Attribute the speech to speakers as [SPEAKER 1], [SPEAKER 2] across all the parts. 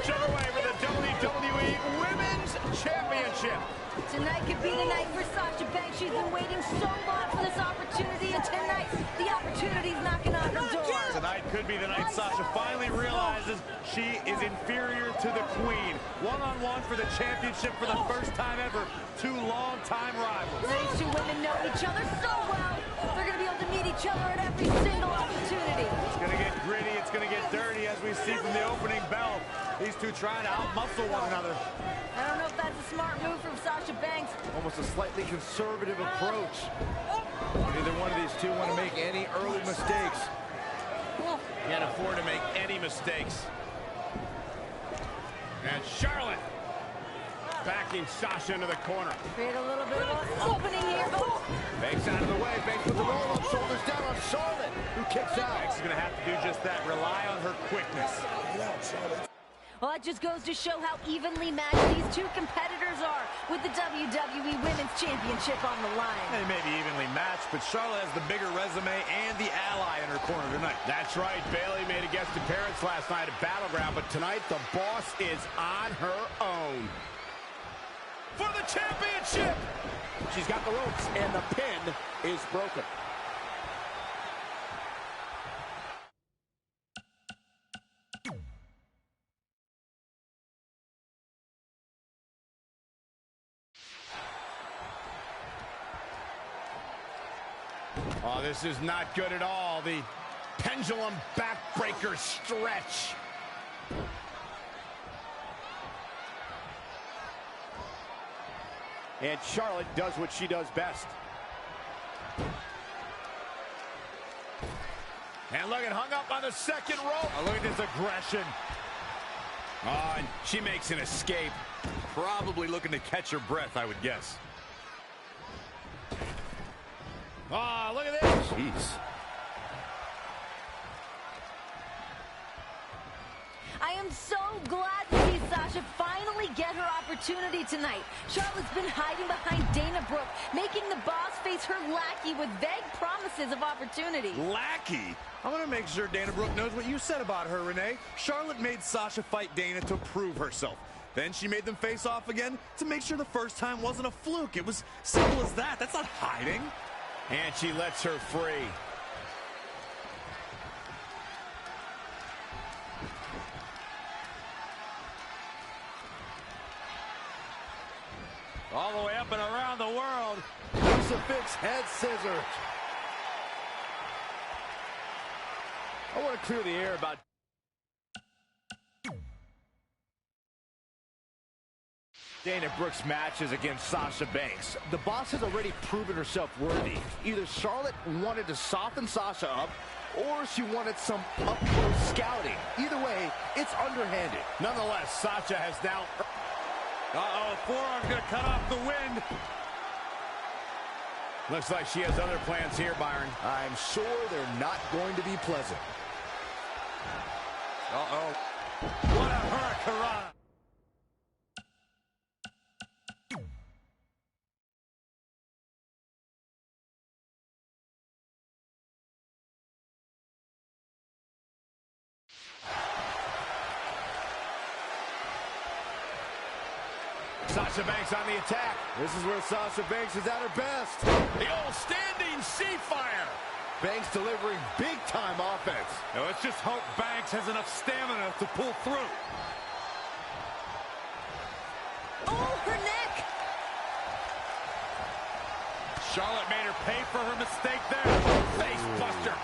[SPEAKER 1] match underway for the WWE Women's Championship.
[SPEAKER 2] Tonight could be the night for Sasha Banks. She's been waiting so long for this opportunity, and tonight, the opportunity's knocking on her door.
[SPEAKER 1] Tonight could be the night Sasha finally realizes she is inferior to the Queen. One-on-one for the championship for the first time ever. Two long-time rivals.
[SPEAKER 2] These two women know each other so well. They're going to be able to meet each other at every single opportunity.
[SPEAKER 1] It's going to get gritty. It's going to get dirty, as we see from the opening bell. These two trying to out-muscle one another.
[SPEAKER 2] I don't know if that's a smart move from Sasha Banks.
[SPEAKER 3] Almost a slightly conservative approach. Neither one of these two want to make any early mistakes.
[SPEAKER 1] Can't afford to make any mistakes. And Charlotte backing Sasha into the corner.
[SPEAKER 2] Create a little bit of an opening here.
[SPEAKER 3] Banks out of the way. Banks with the roll-up, shoulders down on Charlotte, who kicks out.
[SPEAKER 1] Banks is going to have to do just that. Rely on her quickness.
[SPEAKER 2] Well, that just goes to show how evenly matched these two competitors are with the WWE Women's Championship on the line.
[SPEAKER 1] They may be evenly matched, but Charlotte has the bigger resume and the ally in her corner tonight. That's right. Bayley made a guest appearance last night at Battleground, but tonight the boss is on her own. For the championship!
[SPEAKER 4] She's got the ropes, and the pin is broken.
[SPEAKER 1] Oh, this is not good at all. The pendulum backbreaker stretch.
[SPEAKER 4] And Charlotte does what she does best.
[SPEAKER 1] And look, it hung up on the second rope. Oh, look at this aggression. Oh, and she makes an escape. Probably looking to catch her breath, I would guess. Oh, look at this.
[SPEAKER 3] Jeez.
[SPEAKER 2] I am so glad to see Sasha finally get her opportunity tonight. Charlotte's been hiding behind Dana Brooke, making the boss face her lackey with vague promises of opportunity.
[SPEAKER 1] Lackey? I want to make sure Dana Brooke knows what you said about her, Renee. Charlotte made Sasha fight Dana to prove herself. Then she made them face off again to make sure the first time wasn't a fluke. It was simple as that. That's not hiding. And she lets her free. All the way up and around the world.
[SPEAKER 3] Crucifix head scissors. I want to clear the air about Dana Brooke's matches against Sasha Banks. The boss has already proven herself worthy. Either Charlotte wanted to soften Sasha up, or she wanted some up-close scouting. Either way, it's underhanded.
[SPEAKER 1] Nonetheless, Sasha has now... Uh-oh, forearm's gonna cut off the wind. Looks like she has other plans here, Byron.
[SPEAKER 3] I'm sure they're not going to be pleasant.
[SPEAKER 1] Uh-oh. What a hurricanrana. Sasha Banks on the attack.
[SPEAKER 3] This is where Sasha Banks is at her best.
[SPEAKER 1] The old standing sea fire.
[SPEAKER 3] Banks delivering big-time offense.
[SPEAKER 1] Now let's just hope Banks has enough stamina to pull through.
[SPEAKER 2] Oh, her neck!
[SPEAKER 1] Charlotte made her pay for her mistake there. Face buster.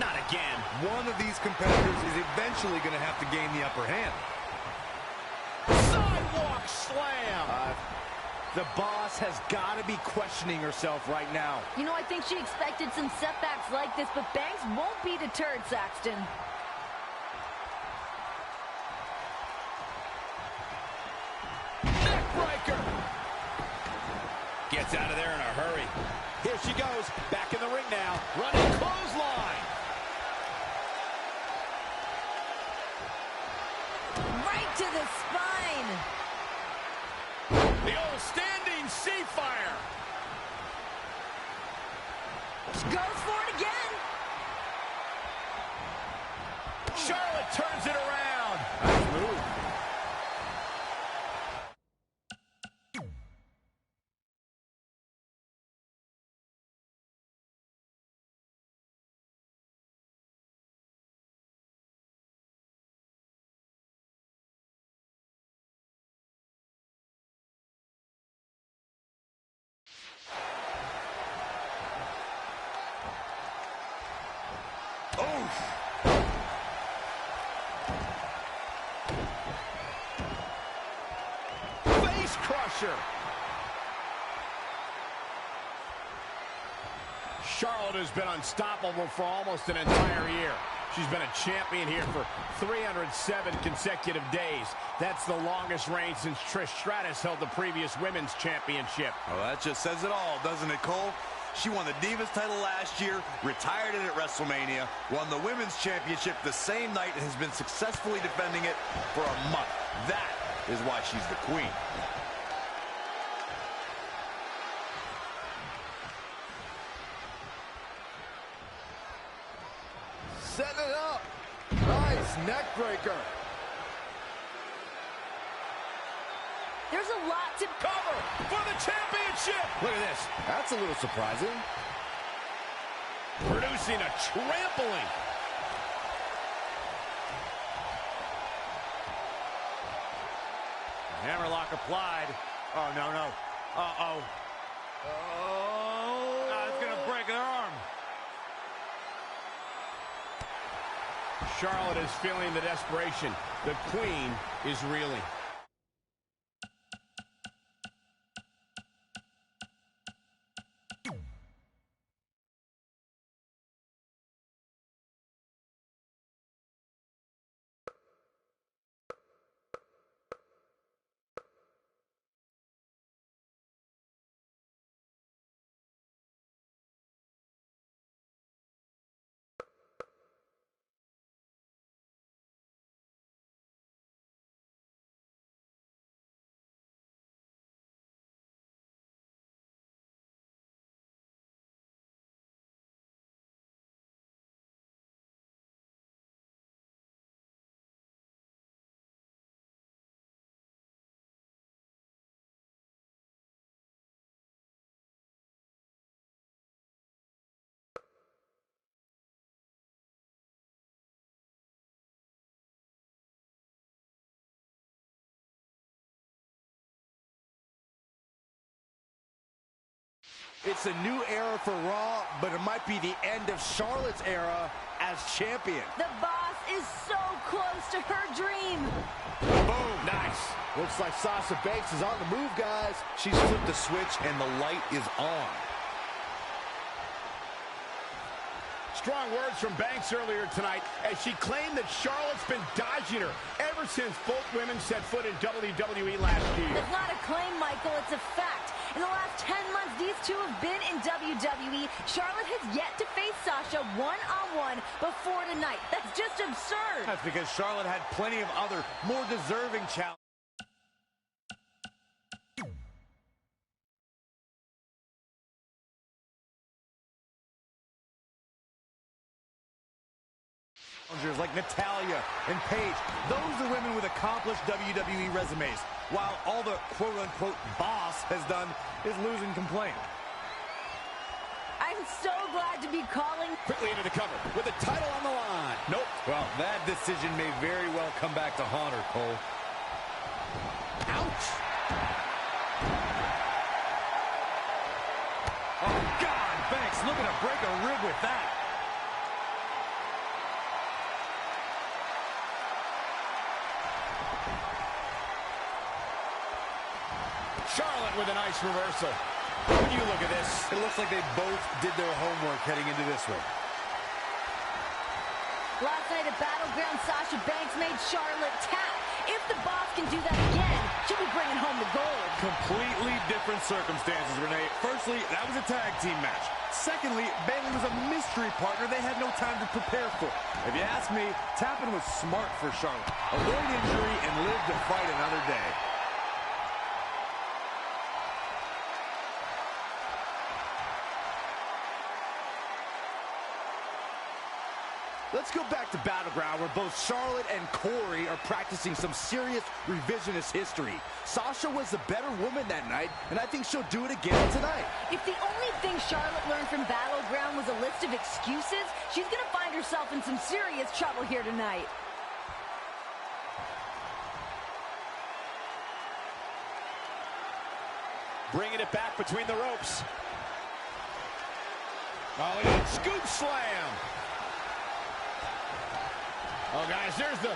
[SPEAKER 1] Not again.
[SPEAKER 3] One of these competitors is eventually going to have to gain the upper hand.
[SPEAKER 1] Sidewalk slam.
[SPEAKER 3] The boss has got to be questioning herself right now.
[SPEAKER 2] You know, I think she expected some setbacks like this, but Banks won't be deterred, Saxton.
[SPEAKER 1] Neckbreaker. Gets out of there in a hurry.
[SPEAKER 4] Here she goes, back in the ring now.
[SPEAKER 1] Running clothesline.
[SPEAKER 2] Right to the spine.
[SPEAKER 1] The old standing sea fire.
[SPEAKER 2] She goes for it again.
[SPEAKER 1] Charlotte turns it around.
[SPEAKER 3] Face crusher. Charlotte has been unstoppable for almost an entire year. She's been a champion here for 307 consecutive days. That's the longest reign since Trish Stratus held the previous women's championship.
[SPEAKER 1] Oh, that just says it all, doesn't it, Cole? She won the Divas title last year, retired it at WrestleMania, won the women's championship the same night, and has been successfully defending it for a month. That is why she's the queen.
[SPEAKER 3] Setting it up. Nice neck breaker.
[SPEAKER 2] There's a lot to
[SPEAKER 3] Cover for the championship. Look at this. That's a little surprising. Producing a trampling.
[SPEAKER 4] Hammerlock applied. Oh, no, no. Uh-oh. Oh, it's going to break her arm.
[SPEAKER 3] Charlotte is feeling the desperation. The queen is reeling.
[SPEAKER 4] It's a new era for Raw, but it might be the end of Charlotte's era as champion.
[SPEAKER 2] The boss is so close to her dream.
[SPEAKER 3] Boom. Nice. Looks like Sasha Banks is on the move, guys.
[SPEAKER 1] She's flipped the switch, and the light is on.
[SPEAKER 3] Strong words from Banks earlier tonight as she claimed that Charlotte's been dodging her ever since both women set foot in WWE last year.
[SPEAKER 2] It's not a claim, Michael. It's a fact. In the last 10 months, these two have been in WWE. Charlotte has yet to face Sasha one-on-one before tonight. That's just absurd.
[SPEAKER 1] That's because Charlotte had plenty of other, more deserving challenges. Like Natalya and Paige. Those are women with accomplished WWE resumes, while all the quote-unquote boss has done is lose and complain.
[SPEAKER 2] I'm so glad to be calling.
[SPEAKER 3] Quickly into the cover with the title on the line. Nope.
[SPEAKER 1] Well, that decision may very well come back to haunt her, Cole.
[SPEAKER 3] Ouch.
[SPEAKER 1] Oh, God, Banks looking to break a rib with that.
[SPEAKER 3] Charlotte with a nice reversal. When you look at this,
[SPEAKER 1] it looks like they both did their homework heading into this one.
[SPEAKER 2] Last night at Battleground, Sasha Banks made Charlotte tap. If the boss can do that again, she'll be bringing home the gold.
[SPEAKER 1] Completely different circumstances, Renee. Firstly, that was a tag team match. Secondly, Bayley was a mystery partner they had no time to prepare for. If you ask me, tapping was smart for Charlotte. Avoid injury and live to fight another day.
[SPEAKER 4] Let's go back to Battleground, where both Charlotte and Corey are practicing some serious revisionist history. Sasha was the better woman that night, and I think she'll do it again tonight.
[SPEAKER 2] If the only thing Charlotte learned from Battleground was a list of excuses, she's going to find herself in some serious trouble here tonight.
[SPEAKER 3] bringing it back between the ropes. Oh, and scoop slam. Oh, guys, there's the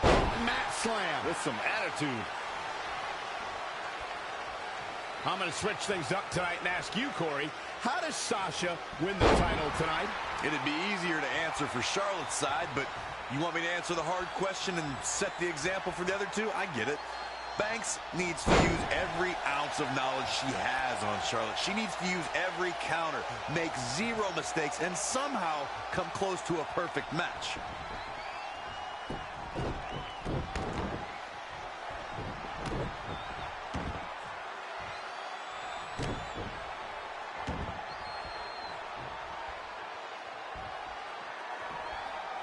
[SPEAKER 3] mat slam.
[SPEAKER 4] With some attitude.
[SPEAKER 3] I'm going to switch things up tonight and ask you, Corey, how does Sasha win the title tonight?
[SPEAKER 1] It'd be easier to answer for Charlotte's side, but you want me to answer the hard question and set the example for the other two? I get it. Banks needs to use every ounce of knowledge she has on Charlotte. She needs to use every counter, make zero mistakes, and somehow come close to a perfect match.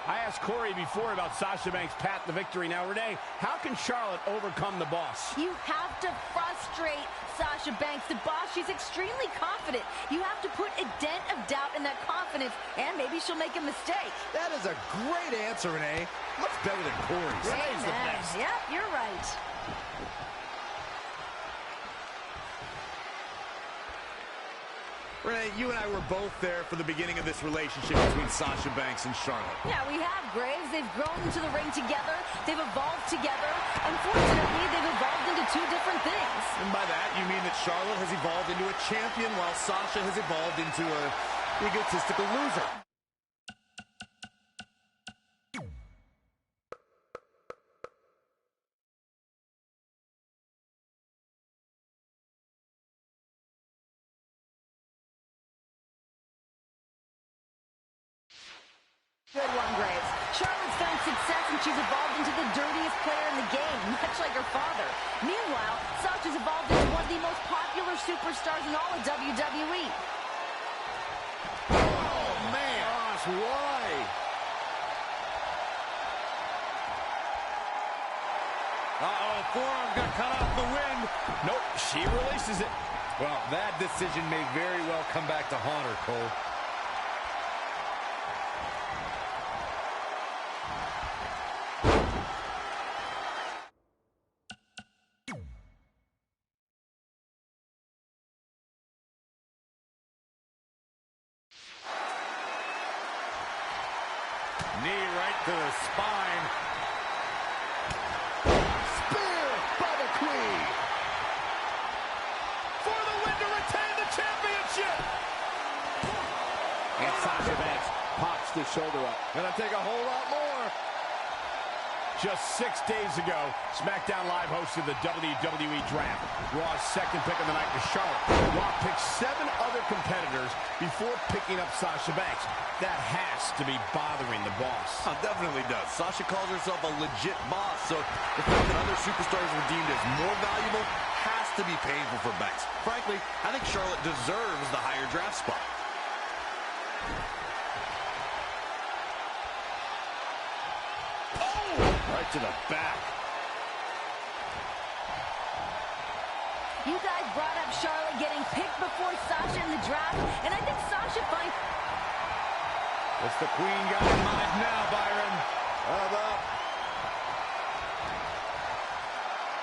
[SPEAKER 3] I asked Corey before about Sasha Banks' path to victory. Now, Renee, how can Charlotte overcome the boss?
[SPEAKER 2] You have to frustrate Sasha Banks. The boss, she's extremely confident. You have to put a dent of doubt in that confidence, and maybe she'll make a mistake.
[SPEAKER 4] That is a great answer, Renee. Much better than Corey's.
[SPEAKER 3] Renee's the best.
[SPEAKER 2] Yep, you're right.
[SPEAKER 1] Renee, you and I were both there for the beginning of this relationship between Sasha Banks and Charlotte.
[SPEAKER 2] Yeah, we have, Graves. They've grown into the ring together. They've evolved together. Unfortunately, they've evolved into two different things.
[SPEAKER 1] And by that, you mean that Charlotte has evolved into a champion while Sasha has evolved into a egotistical loser.
[SPEAKER 2] Good one, Graves. Charlotte's found success and she's evolved into the dirtiest player in the game, much like her father. Meanwhile, Sasha's evolved into one of the most popular superstars in all of WWE.
[SPEAKER 3] Oh, man. Gosh, why?
[SPEAKER 1] Uh-oh, forearm got cut off the wind.
[SPEAKER 3] Nope, she releases it.
[SPEAKER 4] Well, that decision may very well come back to haunt her, Cole.
[SPEAKER 1] Knee right to the spine.
[SPEAKER 3] Spear by the Queen. For the win to retain the championship. And Sasha Banks pops the shoulder up.
[SPEAKER 4] Gonna take a whole lot more.
[SPEAKER 3] Just 6 days ago, SmackDown Live hosted the WWE Draft. Raw's second pick of the night was Charlotte. Raw picked 7 other competitors before picking up Sasha Banks. That has to be bothering the boss.
[SPEAKER 1] Oh, definitely does. Sasha calls herself a legit boss, so the fact that other superstars were deemed as more valuable has to be painful for Banks. Frankly, I think Charlotte deserves the higher draft spot.
[SPEAKER 4] Right to the back.
[SPEAKER 2] You guys brought up Charlotte getting picked before Sasha in the draft, and I think Sasha finds...
[SPEAKER 4] What's the Queen got in mind now, Byron?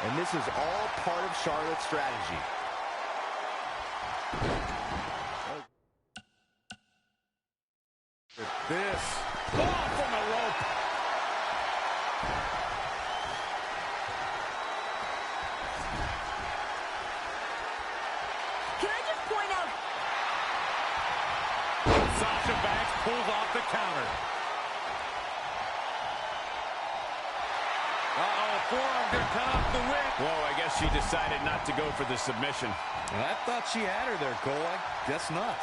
[SPEAKER 4] And this is all part of Charlotte's strategy.
[SPEAKER 1] With this.
[SPEAKER 3] Oh, from the rope.
[SPEAKER 2] Can I just point out...
[SPEAKER 1] Sasha Banks pulls off the counter. Uh-oh, forearm gonna cut off the wind.
[SPEAKER 3] Whoa, I guess she decided not to go for the submission.
[SPEAKER 4] I thought she had her there, Cole. I guess not.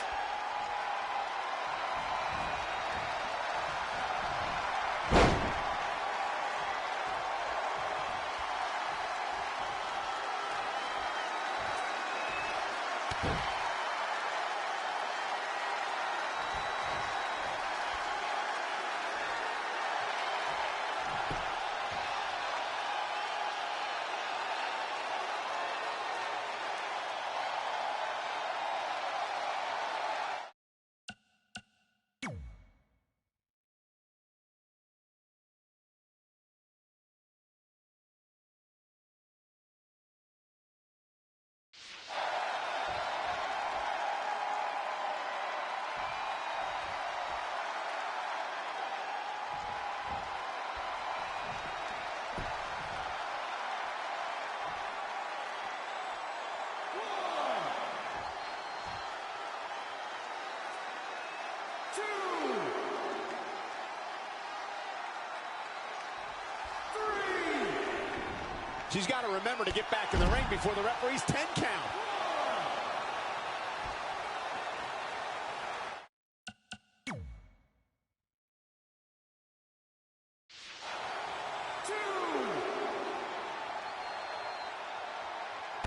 [SPEAKER 3] She's got to remember to get back in the ring before the referee's 10 count.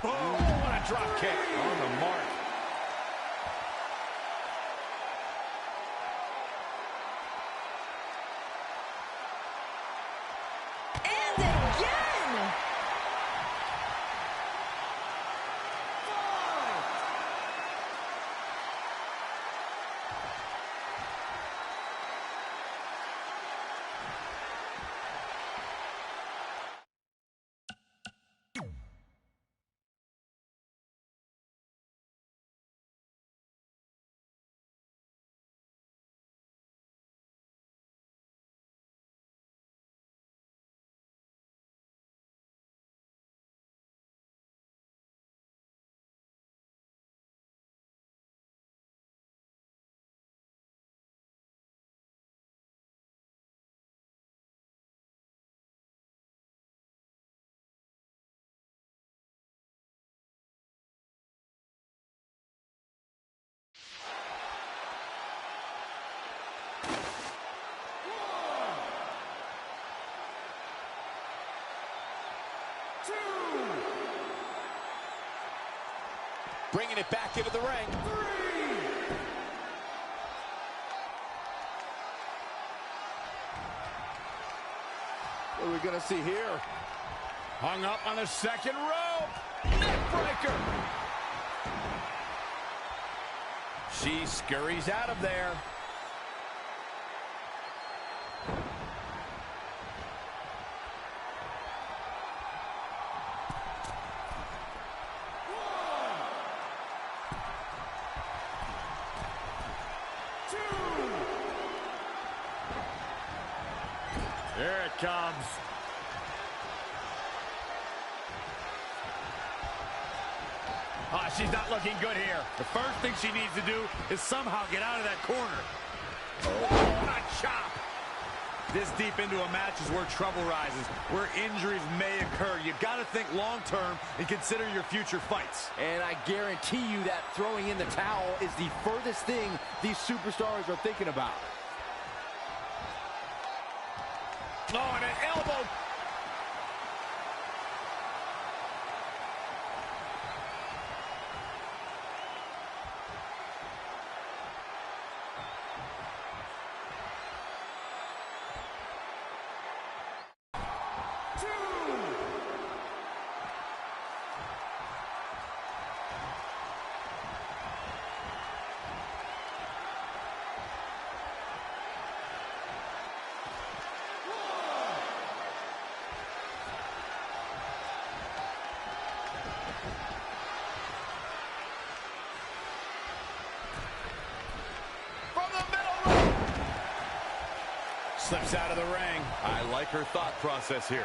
[SPEAKER 3] Oh, what a drop kick. On the mark.
[SPEAKER 2] And again!
[SPEAKER 3] Bringing it back into the ring. What are we going to see here? Hung up on the second rope. Neckbreaker. She scurries out of there. Here it comes. Oh, she's not looking good here.
[SPEAKER 1] The first thing she needs to do is somehow get out of that corner.
[SPEAKER 3] Oh, what a chop.
[SPEAKER 1] This deep into a match is where trouble rises, where injuries may occur. You got to think long-term and consider your future fights.
[SPEAKER 3] And I guarantee you that throwing in the towel is the furthest thing these superstars are thinking about. Oh, and an elbow. Slips out of the ring.
[SPEAKER 1] I like her thought process here.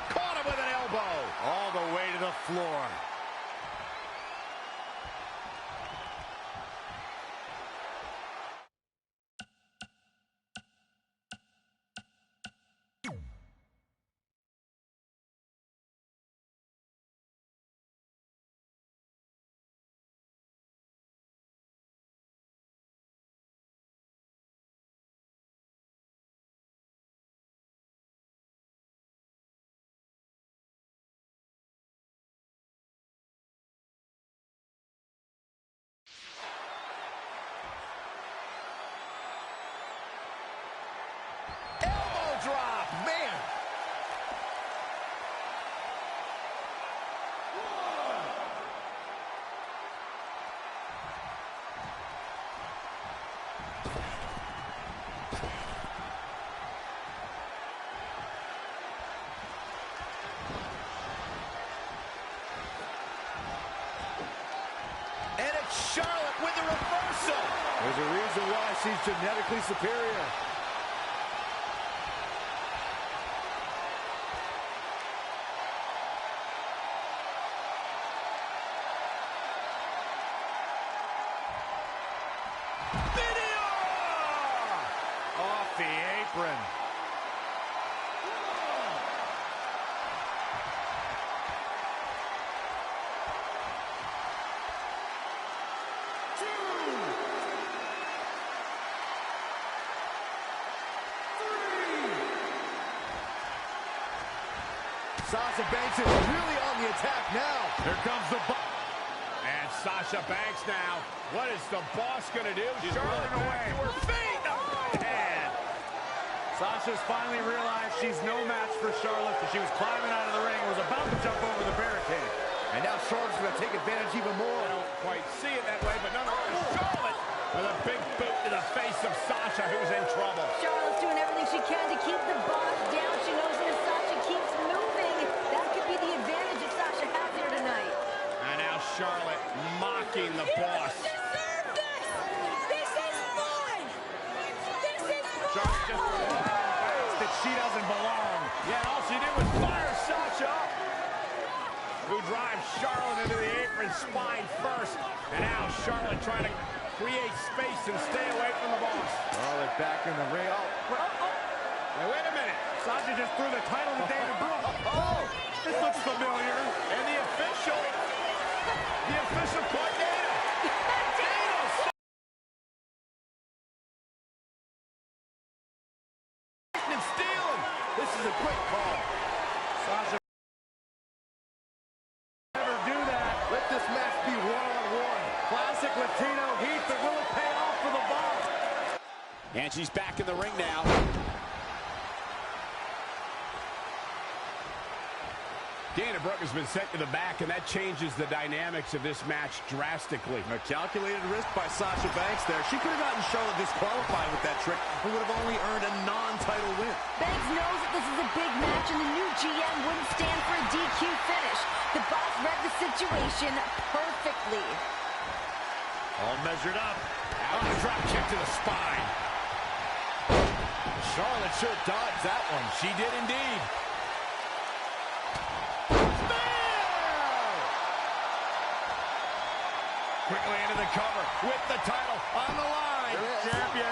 [SPEAKER 3] Caught him with an elbow.
[SPEAKER 1] All the way to the floor.
[SPEAKER 3] Elbow drop. Man. And it's Charlotte with the reversal. There's a reason why she's genetically superior.
[SPEAKER 4] Sasha Banks is really on the attack now.
[SPEAKER 5] Here comes the boss. And Sasha Banks now. What is the boss going to do?
[SPEAKER 1] She's
[SPEAKER 5] Charlotte
[SPEAKER 1] running
[SPEAKER 5] back
[SPEAKER 1] away.
[SPEAKER 5] to her feet. Oh, man.
[SPEAKER 1] Sasha's finally realized she's no match for Charlotte because she was climbing out of the ring and was about to jump over the barricade.
[SPEAKER 4] And now Charlotte's going to take advantage even more.
[SPEAKER 5] I don't quite see it that way, but nonetheless, Charlotte with a big boot to the face of Sasha, who's in trouble.
[SPEAKER 2] Charlotte's doing everything she can to keep the boss down. She knows that if Sasha keeps moving, that could be the advantage that Sasha has here tonight.
[SPEAKER 5] And now Charlotte mocking the boss. Charlotte just thinks that she doesn't belong. Yeah, and all she did was fire Sasha up, who drives Charlotte into the apron spine first. And now Charlotte trying to create space and stay away from the boss.
[SPEAKER 4] Charlotte back in the ring.
[SPEAKER 5] Hey, wait a minute.
[SPEAKER 1] Sasha just threw the title to Dana Brooke.
[SPEAKER 5] Oh,
[SPEAKER 1] This looks familiar.
[SPEAKER 5] and the official caught Dana.
[SPEAKER 4] And stealing. This is a great call.
[SPEAKER 1] Sasha never do that.
[SPEAKER 4] Let this match be one-on-one.
[SPEAKER 1] Classic Latino heat, but will it pay off for the boss?
[SPEAKER 5] And she's back in the ring now. Dana Brooke has been sent to the back, and that changes the dynamics of this match drastically.
[SPEAKER 1] A calculated risk by Sasha Banks there. She could have gotten Charlotte disqualified with that trick and would have only earned a non-title win.
[SPEAKER 2] Banks knows that this is a big match, and the new GM wouldn't stand for a DQ finish. The boss read the situation perfectly.
[SPEAKER 1] All measured up.
[SPEAKER 5] Out the drop kick to the spine.
[SPEAKER 4] Charlotte sure dodged that one.
[SPEAKER 5] She did indeed. Quickly into the cover with the title on the line.
[SPEAKER 1] Champion